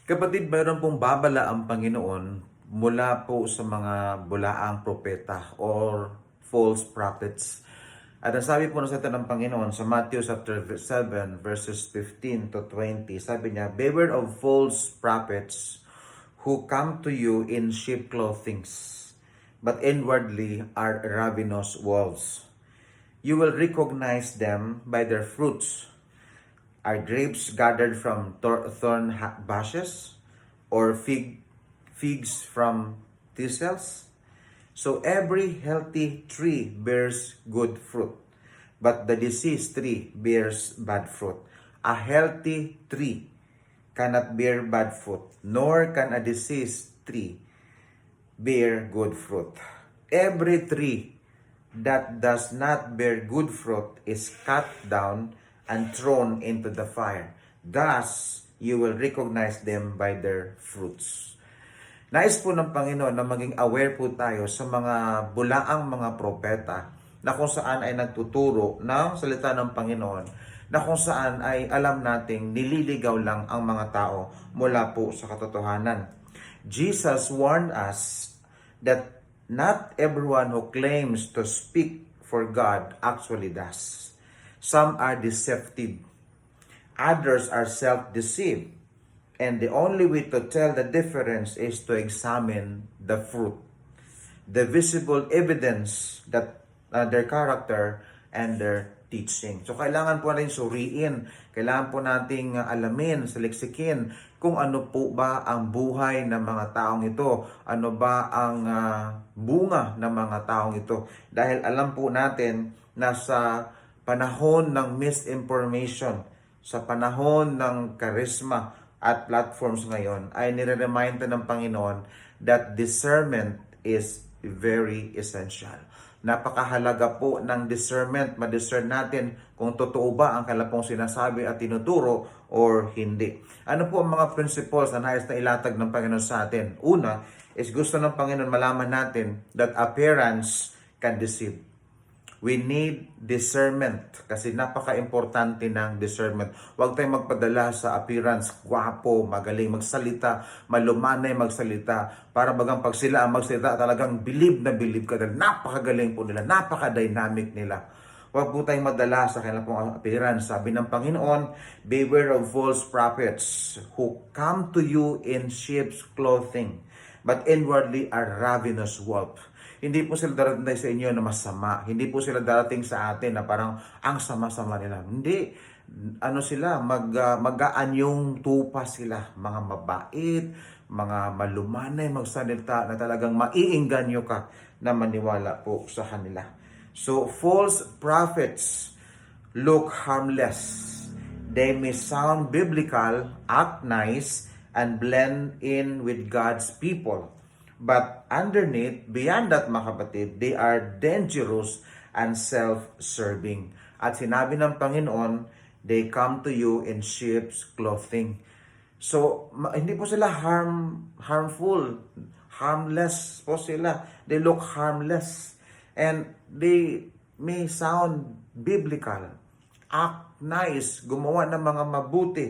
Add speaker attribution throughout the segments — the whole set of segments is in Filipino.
Speaker 1: Kapatid, mayroon pong babala ang Panginoon mula po sa mga bulaang propeta or false prophets. At ang sabi po ng salita ng Panginoon sa Matthew chapter 7 verses 15 to 20, sabi niya, "Beware of false prophets who come to you in sheep clothing, but inwardly are ravenous wolves. You will recognize them by their fruits. Are grapes gathered from thorn bushes, or figs from thistles? So every healthy tree bears good fruit, but the diseased tree bears bad fruit. A healthy tree cannot bear bad fruit, nor can a diseased tree bear good fruit. Every tree that does not bear good fruit is cut down and thrown into the fire. Thus, you will recognize them by their fruits." Nais po ng Panginoon na maging aware po tayo sa mga bulaang mga propeta na kung saan ay nagtuturo ng salita ng Panginoon, na kung saan ay alam nating nililigaw lang ang mga tao mula po sa katotohanan. Jesus warned us that not everyone who claims to speak for God actually does. Some are deceptive. Others are self-deceived. And the only way to tell the difference is to examine the fruit, the visible evidence that their character and their teaching. So kailangan po natin suriin, kailangan po nating alamin, saliksikin kung ano po ba ang buhay ng mga taong ito, ano ba ang bunga ng mga taong ito. Dahil alam po natin na sa panahon ng misinformation, sa panahon ng charisma at platforms ngayon, ay nire-remind ng Panginoon that discernment is very essential. Napakahalaga po ng discernment, ma-discern natin kung totoo ba ang kalapong sinasabi at tinuturo or hindi. Ano po ang mga principles na nais na ilatag ng Panginoon sa atin? Una, is gusto ng Panginoon malaman natin that appearance can deceive. We need discernment kasi napaka-importante ng discernment. Huwag tayong magpadala sa appearance, gwapo, magaling magsalita, malumanay magsalita, para bagang pag sila ang magsalita, talagang believe na believe ka dahil napakagaling po nila, napaka-dynamic nila. Huwag po tayong madala sa kanilang pong appearance. Sabi ng Panginoon, beware of false prophets who come to you in sheep's clothing, but inwardly are ravenous wolves. Hindi po sila darating sa inyo na masama. Hindi po sila darating sa atin na parang ang sama-sama nila. Hindi. Ano sila, mag-aanyong tupa sila. Mga mabait, mga malumanay magsalita na talagang maiingganyo ka na maniwala po sa kanila. So, false prophets look harmless. They may sound biblical, act nice, and blend in with God's people. But underneath, beyond that mga kapatid, they are dangerous and self-serving. At sinabi ng Panginoon, they come to you in sheep's clothing. So, hindi po sila harmful, harmless po sila. They look harmless. And they may sound biblical, act nice, gumawa ng mga mabuti,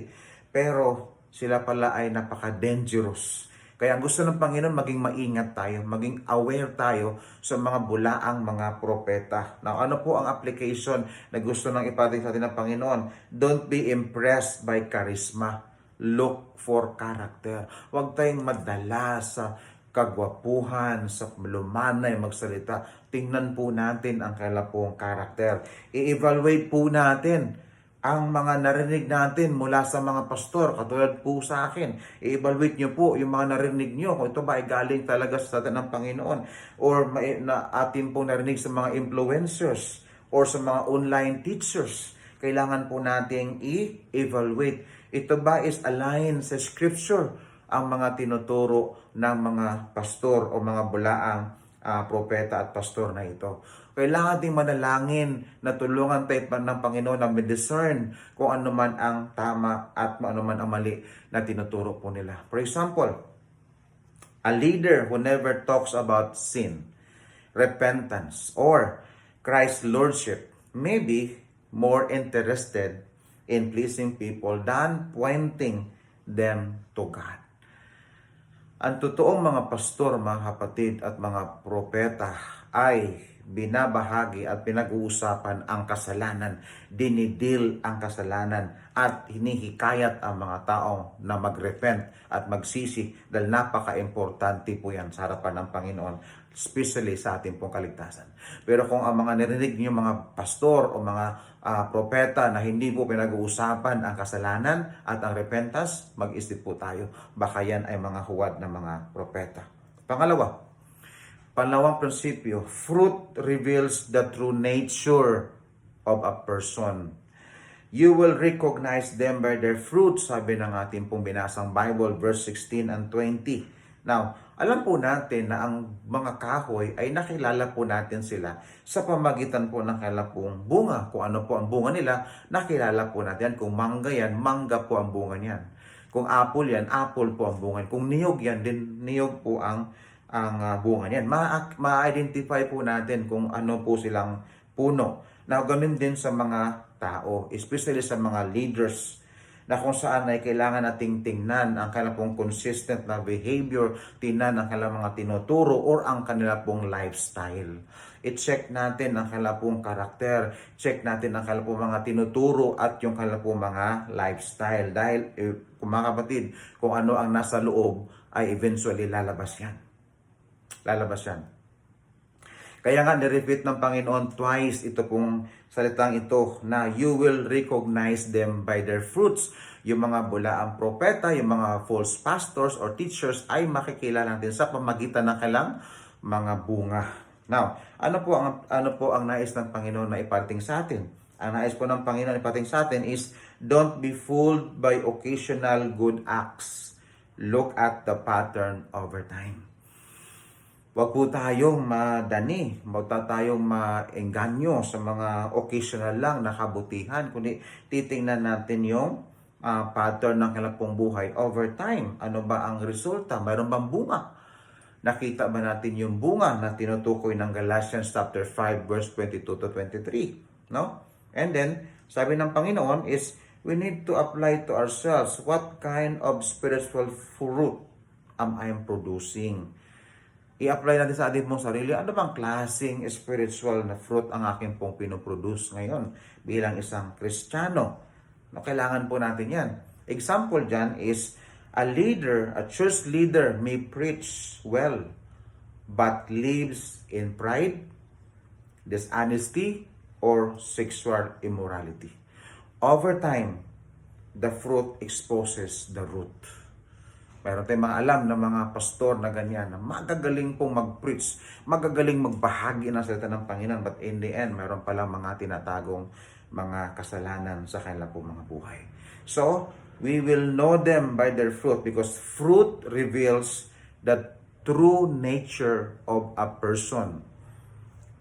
Speaker 1: pero sila pala ay napaka-dangerous. Kaya ang gusto ng Panginoon, maging maingat tayo, maging aware tayo sa mga bulaang mga propeta. Now, ano po ang application na gusto nang ipating sa atin ng Panginoon? Don't be impressed by charisma. Look for character. Huwag tayong madala sa kagwapuhan, sa lumanay magsalita. Tingnan po natin ang kalapong karakter. I-evaluate po natin ang mga narinig natin mula sa mga pastor, katulad po sa akin. I-evaluate nyo po yung mga narinig nyo, kung ito ba ay galing talaga sa atin ng Panginoon, or na atin po narinig sa mga influencers, or sa mga online teachers. Kailangan po nating i-evaluate. Ito ba is aligned sa Scripture, ang mga tinuturo ng mga pastor o mga bulaang propeta at pastor na ito. Kailangan ding manalangin na tulungan tayo ng Panginoon na discern kung ano man ang tama at ano man ang mali na tinuturo po nila. For example, a leader who never talks about sin, repentance, or Christ's Lordship may be more interested in pleasing people than pointing them to God. Ang totoong mga pastor, mga kapatid at mga propeta ay binabahagi at pinag-uusapan ang kasalanan, dinidil ang kasalanan at hinihikayat ang mga taong na mag-repent at magsisi dahil napaka-importante po yan sa harapan ng Panginoon, especially sa ating pong kaligtasan. Pero kung ang mga narinig niyo mga pastor o mga propeta na hindi po pinag-uusapan ang kasalanan at ang repentance, mag-isip po tayo. Baka yan ay mga huwad na mga propeta. Pangalawang prinsipyo, fruit reveals the true nature of a person. You will recognize them by their fruit, sabi ng ating pong binasang Bible, verse 16 and 20. Now, alam po natin na ang mga kahoy ay nakilala po natin sila sa pamagitan po ng kanilang pong bunga. Kung ano po ang bunga nila, nakilala po natin. Kung mangga yan, mangga po ang bunga niyan. Kung apple yan, apple po ang bunga. Kung niyog yan, din niyog po ang bunga niyan. Ma-identify po natin kung ano po silang puno. Now, ganun din sa mga tao, especially sa mga leaders, na kung saan ay kailangan nating tingnan ang kanilang pong consistent na behavior, tingnan ang kanilang mga tinuturo or ang kanilang pong lifestyle. I-check natin ang kanilang pong karakter, check natin ang kanilang pong mga tinuturo at yung kanilang pong mga lifestyle. Dahil mga kapatid, kung ano ang nasa loob ay eventually lalabas yan. Kaya nga nirepeat ng Panginoon twice ito pong salitang ito na you will recognize them by their fruits. Yung mga bulaang propeta, yung mga false pastors or teachers ay makikilala natin sa pamagitan ng kailang mga bunga. Now, ano po ang nais ng Panginoon na iparating sa atin? Ang nais po ng Panginoon na iparating sa atin is don't be fooled by occasional good acts. Look at the pattern over time. Huwag po tayong madani, huwag tayong maengganyo sa mga occasional lang na kabutihan, kundi titingnan natin yung pattern ng kanilang pong buhay over time. Ano ba ang resulta? Mayroon bang bunga? Nakita ba natin yung bunga na tinutukoy ng Galatians chapter 5 verse 22 to 23? No? And then, sabi ng Panginoon is, we need to apply to ourselves what kind of spiritual fruit am I producing? I-apply natin sa ating mong sarili, ano bang klaseng spiritual na fruit ang aking pong pinoproduce ngayon bilang isang Kristiyano? No, kailangan po natin yan. Example dyan is, a church leader may preach well, but lives in pride, dishonesty, or sexual immorality. Over time, the fruit exposes the root. Mayroon tayong mga alam na mga pastor na ganyan, na magagaling pong mag-preach, magagaling magbahagi ng salita ng Panginoon, but in the end, mayroon palang mga tinatagong mga kasalanan sa kanilang pong mga buhay. So, we will know them by their fruit because fruit reveals the true nature of a person.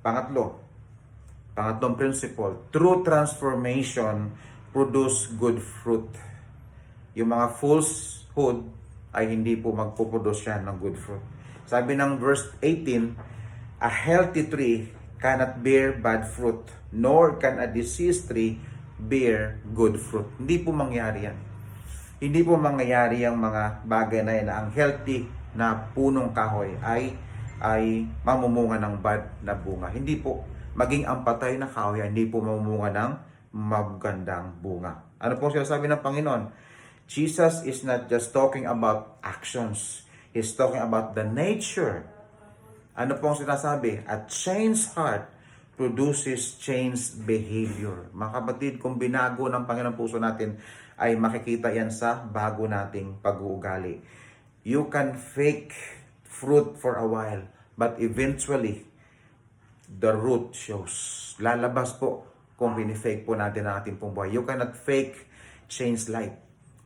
Speaker 1: Pangatlong principle, true transformation produce good fruit. Yung mga falsehood ay hindi po magpuproduce yan ng good fruit. Sabi ng verse 18, a healthy tree cannot bear bad fruit, nor can a diseased tree bear good fruit. Hindi po mangyari yan. Hindi po mangyayari ang mga bagay na yan na ang healthy na punong kahoy ay mamumunga ng bad na bunga. Hindi po. Maging ang patay na kahoy, hindi po mamumunga ng magandang bunga. Ano po sinasabi ng Panginoon? Jesus is not just talking about actions. He's talking about the nature. Ano pong sinasabi? A changed heart produces changed behavior. Mga kapatid, kung binago ng Panginoon puso natin, ay makikita yan sa bago nating pag-uugali. You can fake fruit for a while, but eventually, the root shows. Lalabas po kung pinifake po natin ang ating pong buhay. You cannot fake changed life.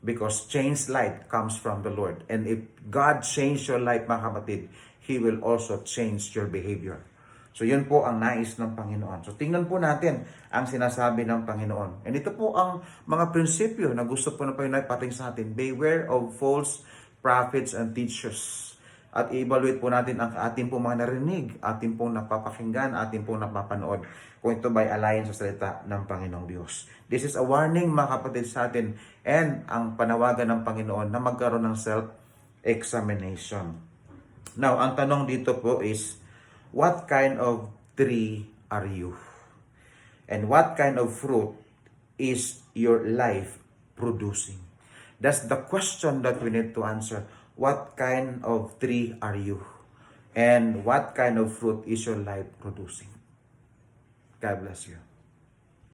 Speaker 1: Because changed life comes from the Lord. And if God changed your life, mga kapatid, He will also change your behavior. So yun po ang nais ng Panginoon. So tingnan po natin ang sinasabi ng Panginoon. And ito po ang mga prinsipyo na gusto po ng Panginoon ipating sa atin. Beware of false prophets and teachers. at i-evaluate po natin ang ating pong mga narinig, ating pong napapakinggan, ating pong napapanood, kung ito ba'y align sa salita ng Panginoong Diyos. This is a warning mga kapatid sa atin and ang panawagan ng Panginoon na magkaroon ng self-examination. Now, ang tanong dito po is, what kind of tree are you? And what kind of fruit is your life producing? That's the question that we need to answer. What kind of tree are you? And what kind of fruit is your life producing? God bless you.